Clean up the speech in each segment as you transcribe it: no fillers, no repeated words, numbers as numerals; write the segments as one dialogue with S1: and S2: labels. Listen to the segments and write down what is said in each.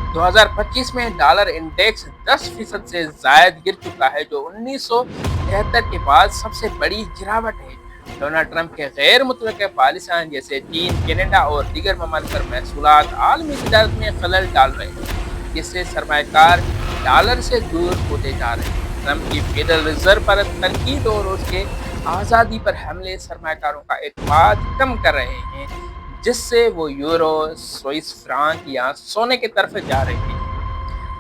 S1: 2025 में dollar index 10% से जायद गिर चुका है, जो 1973 के बाद सबसे बड़ी गिरावट है। डोनाल्ड ट्रंप के गैर मुतलका पॉलिसियां जैसे चीन, कनाडा और दीगर ममालिक पर महसूलात आलमी तजारत में खलल डाल रहे हैं, जिससे सरमाकार डॉलर से दूर होते जा रहे हैं। ट्रंप की फेडरल रिजर्व पर तनकीद और उसके आज़ादी पर हमले सरमाकारों का एतमाद कम कर रहे हैं, जिससे वो यूरो, स्विस फ्रांक या सोने की तरफ जा रहे हैं।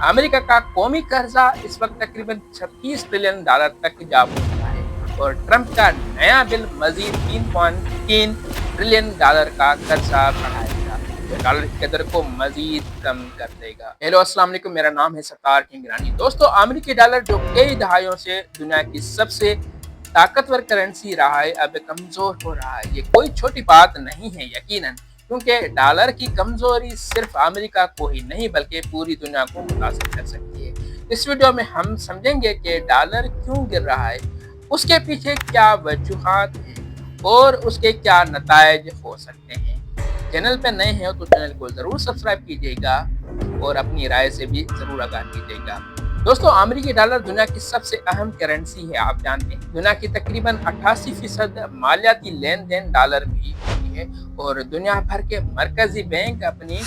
S1: अमेरिका का कौमी कर्जा इस वक्त तकरीबन 36 ट्रिलियन डॉलर तक जा पहुंचा है और ट्रंप का नया बिल मजीद 3.3 ट्रिलियन डॉलर का कर्जा बढ़ाएगा, जो डॉलर की कदर को मजीद कम कर देगा। हेलो, अस्सलाम वालेकुम, मेरा नाम है सत्तार किंगरानी। दोस्तों, अमेरिकी डॉलर जो कई दहाइयों से दुनिया की सबसे ताकतवर करेंसी रहा है, अब कमजोर हो रहा है। ये कोई छोटी बात नहीं है यकीनन, क्योंकि डॉलर की कमजोरी सिर्फ अमेरिका को ही नहीं बल्कि पूरी दुनिया को मुतासिर कर सकती है। इस वीडियो में हम समझेंगे कि डॉलर क्यों गिर रहा है, उसके पीछे क्या वजूहात हैं और उसके क्या नतायज हो सकते हैं। चैनल पर नए हैं तो चैनल को जरूर सब्सक्राइब कीजिएगा और अपनी राय से भी जरूर आगाह कीजिएगा। दोस्तों, अमेरिकी डॉलर दुनिया की सबसे अहम करेंसी है। आप जानते हैं दुनिया की तकरीबन 88% मालियाती लेन देन डॉलर में ही होती है और दुनिया भर के मरकजी बैंक अपनी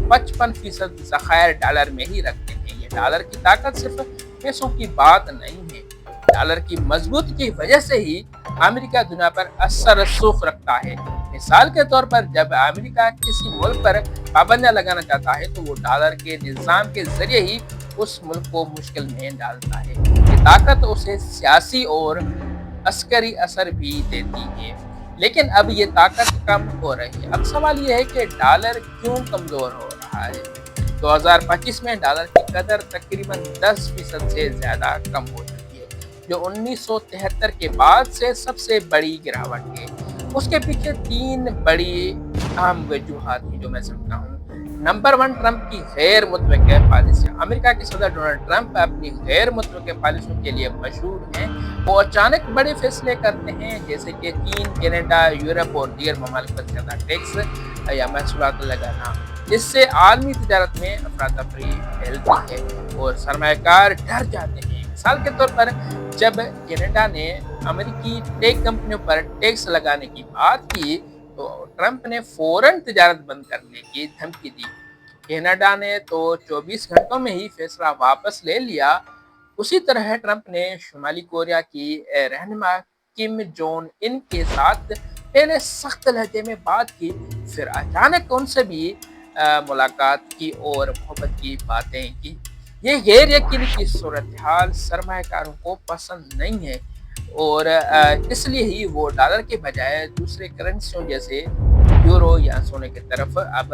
S1: 55% ज़खायर डॉलर में ही रखते हैं। ये डॉलर की ताकत सिर्फ पैसों की बात नहीं है, डॉलर की मजबूती की वजह से ही अमेरिका दुनिया पर असर रसूख रखता है। मिसाल के तौर पर जब अमेरिका किसी मुल्क पर पाबंदियां लगाना चाहता है तो वो डॉलर के निज़ाम के जरिए ही उस मुल्क को मुश्किल में डालता है। ये ताकत उसे सियासी और अस्करी असर भी देती है, लेकिन अब ये ताकत कम हो रही है। अब सवाल ये है कि डॉलर क्यों कमजोर हो रहा है। 2025 में डॉलर की कदर तकरीबन 10% से ज्यादा कम हो चुकी है, जो 1973 के बाद से सबसे बड़ी गिरावट है। उसके पीछे तीन बड़ी अहम वजूहात हैं जो मैं समझता हूँ। नंबर 1, ट्रंप की गैर मुतवक्किल पॉलिसियां। अमेरिका के सदर डोनाल्ड ट्रंप अपनी गैर मुतवक्किल पॉलिसियों के लिए मशहूर हैं। वो अचानक बड़े फैसले करते हैं, जैसे कि चीन, कनाडा, यूरोप और दीगर ममालिक पर ज्यादा टैक्स या महसूलात लगाना। इससे आलमी तजारत में अफरा तफरी फैलती है और सरमाकार डर जाते हैं। मिसाल के तौर पर जब कनाडा ने अमेरिकी टेक कंपनियों पर टैक्स लगाने की बात की तो ट्रंप ने फौरन तिजारत बंद करने की धमकी दी। कनाडा ने तो 24 घंटों में ही फैसला वापस ले लिया। उसी तरह ट्रंप ने शुमाली कोरिया की रहनुमा किम जोंग इन के साथ पहले सख्त लहजे में बात की, फिर अचानक उनसे भी मुलाकात की और मोहब्बत की बातें की। ये गैर यकीनी की सूरत हाल सरमाकारों को पसंद नहीं है और इसलिए ही वो डॉलर के बजाय दूसरे करेंसियों जैसे यूरो या सोने की तरफ अब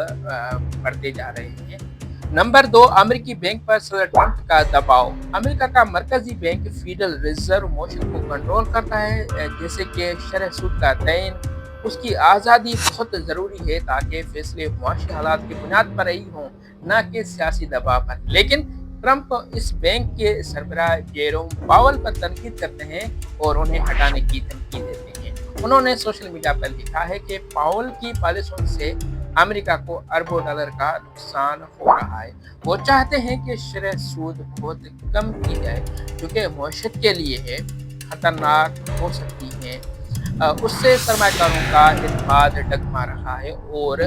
S1: बढ़ते जा रहे हैं। नंबर 2, अमेरिकी बैंक पर सदर ट्रंप का दबाव। अमेरिका का मरकजी बैंक फेडरल रिजर्व मौशत को कंट्रोल करता है, जैसे कि शरह सूद का तयन। उसकी आज़ादी बहुत ज़रूरी है ताकि फैसले मुआशी हालात की बुनियाद पर ही हों, न कि सियासी दबाव पर। लेकिन ट्रंप इस बैंक के सरबराह जेरोम पावल पर तनकीद करते हैं और उन्हें हटाने की धमकी देते हैं। उन्होंने सोशल मीडिया पर लिखा है कि पावल की पॉलिसियों से अमेरिका को अरबों डॉलर का नुकसान हो रहा है। वो चाहते हैं कि शरह सूद बहुत कम की जाए, जो कि मईशत के लिए है खतरनाक हो सकती है। उससे सरमाकारों का इत्मीनान डगमगा रहा है और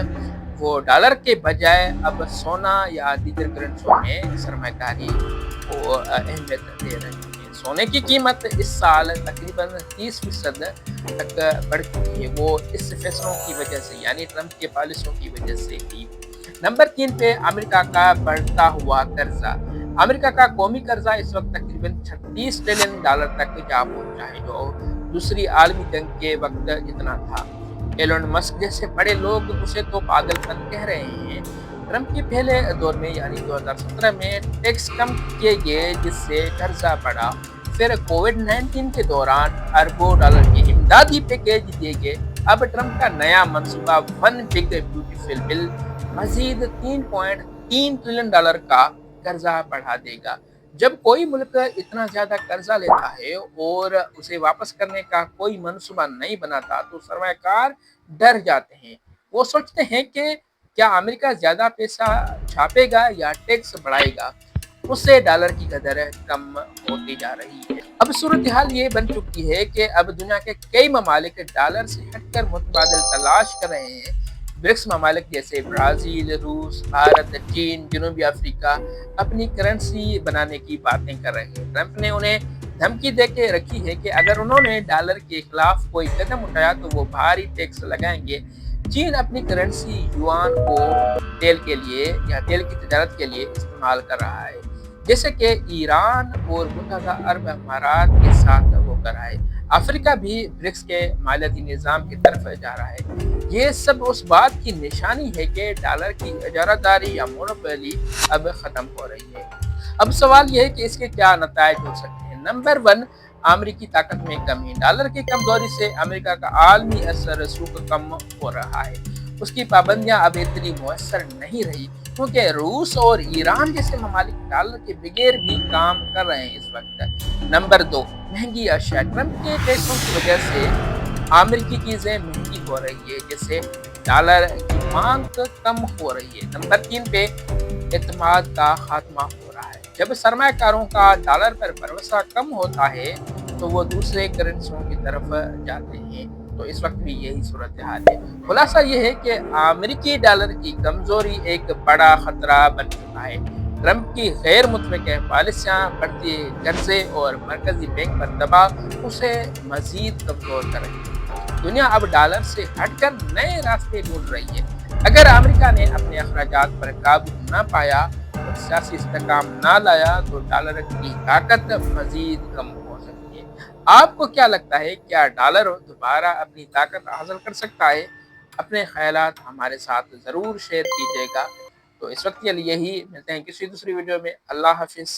S1: वो डॉलर के बजाय अब सोना या दीगर करेंसियों में सरमाकारी को अहमियत दे रहे हैं। सोने की कीमत इस साल तकरीबन 30% तक बढ़ चुकी है, वो इस फैसलों की वजह से यानी ट्रंप के पॉलिसियों की वजह से ही। नंबर 3 पे अमेरिका का बढ़ता हुआ कर्जा। अमेरिका का कौमी कर्जा इस वक्त तकरीबन 36 ट्रिलियन डॉलर तक जा पहुंचा है, जो दूसरी आलमी जंग के वक्त जितना था। एलोन मस्क जैसे बड़े लोग उसे तो पागलपन कह रहे हैं। ट्रंप के पहले दौर में यानी 2017 में टैक्स कम किए गए, जिससे कर्जा बढ़ा। फिर कोविड-19 के दौरान अरबों डॉलर के इमदादी पैकेज दिए गए। अब ट्रंप का नया मंसूबा वन बिग ब्यूटीफुल बिल मजीद 3.3 ट्रिलियन डॉलर का कर्जा बढ़ा देगा। जब कोई मुल्क इतना ज्यादा कर्जा लेता है और उसे वापस करने का कोई मनसूबा नहीं बनाता तो सरमाकार डर जाते हैं। वो सोचते हैं कि کیا امریکہ زیادہ پیسہ چھاپے گا یا ٹیکس بڑھائے گا؟ اس سے ڈالر کی قدر کم ہوتی جا رہی ہے۔ اب صورتحال یہ بن چکی ہے کہ اب دنیا کے کئی ممالک ڈالر سے ہٹ کر متبادل تلاش کر رہے ہیں۔ برکس ممالک جیسے برازیل، روس، بھارت، چین، جنوبی افریقہ اپنی کرنسی بنانے کی باتیں کر رہے ہیں۔ ٹرمپ نے انہیں دھمکی دے کے رکھی ہے کہ اگر انہوں نے ڈالر کے خلاف کوئی قدم اٹھایا تو وہ بھاری ٹیکس لگائیں گے۔ چین اپنی کرنسی یوان کو تیل کے لیے یا تیل کی تجارت کے لیے استعمال کر رہا ہے، جیسے کہ ایران اور متحدہ عرب امارات کے ساتھ وہ کر رہا ہے۔ افریقہ بھی برکس کے مالیاتی نظام کی طرف جا رہا ہے۔ یہ سب اس بات کی نشانی ہے کہ ڈالر کی اجارہ داری یا مونوپولی اب ختم ہو رہی ہے۔ اب سوال یہ ہے کہ اس کے کیا نتائج ہو سکتے ہیں۔ نمبر 1، امریکی طاقت میں کمی۔ ڈالر کی کمزوری سے امریکہ کا عالمی اثر رسوخ کم ہو رہا ہے۔ اس کی پابندیاں اب اتنی مؤثر نہیں رہی کیونکہ روس اور ایران جیسے ممالک ڈالر کے بغیر بھی کام کر رہے ہیں اس وقت۔ نمبر 2، مہنگی اشیاء۔ ٹرمپ کے ٹیکسوں کی وجہ سے امریکی چیزیں مہنگی ہو رہی ہے، جس سے ڈالر کی مانگ کم ہو رہی ہے۔ نمبر 3 پہ اعتماد کا خاتمہ ہو رہا ہے۔ جب سرمایہ کاروں کا ڈالر پر بھروسہ کم ہوتا ہے تو وہ دوسرے کرنسیوں کی طرف جاتے ہیں۔ تو اس وقت بھی یہی صورتحال ہے۔ خلاصہ یہ ہے کہ امریکی ڈالر کی کمزوری ایک بڑا خطرہ بن چکا ہے۔ ٹرمپ کی غیر متوقع پالیسیاں، بڑھتی قرضے اور مرکزی بینک پر دباؤ اسے مزید کمزور کر رہی ہے۔ دنیا اب ڈالر سے ہٹ کر نئے راستے ڈھونڈ رہی ہے۔ اگر امریکہ نے اپنے اخراجات پر قابو نہ پایا اور سیاسی استحکام نہ لایا تو ڈالر کی طاقت مزید کم ہو سکتی ہے۔ آپ کو کیا لگتا ہے، کیا ڈالر دوبارہ اپنی طاقت حاصل کر سکتا ہے؟ اپنے خیالات ہمارے ساتھ ضرور شیئر کیجیے گا۔ تو اس وقت کے لیے یہی، ملتے ہیں کسی دوسری ویڈیو میں۔ اللہ حافظ۔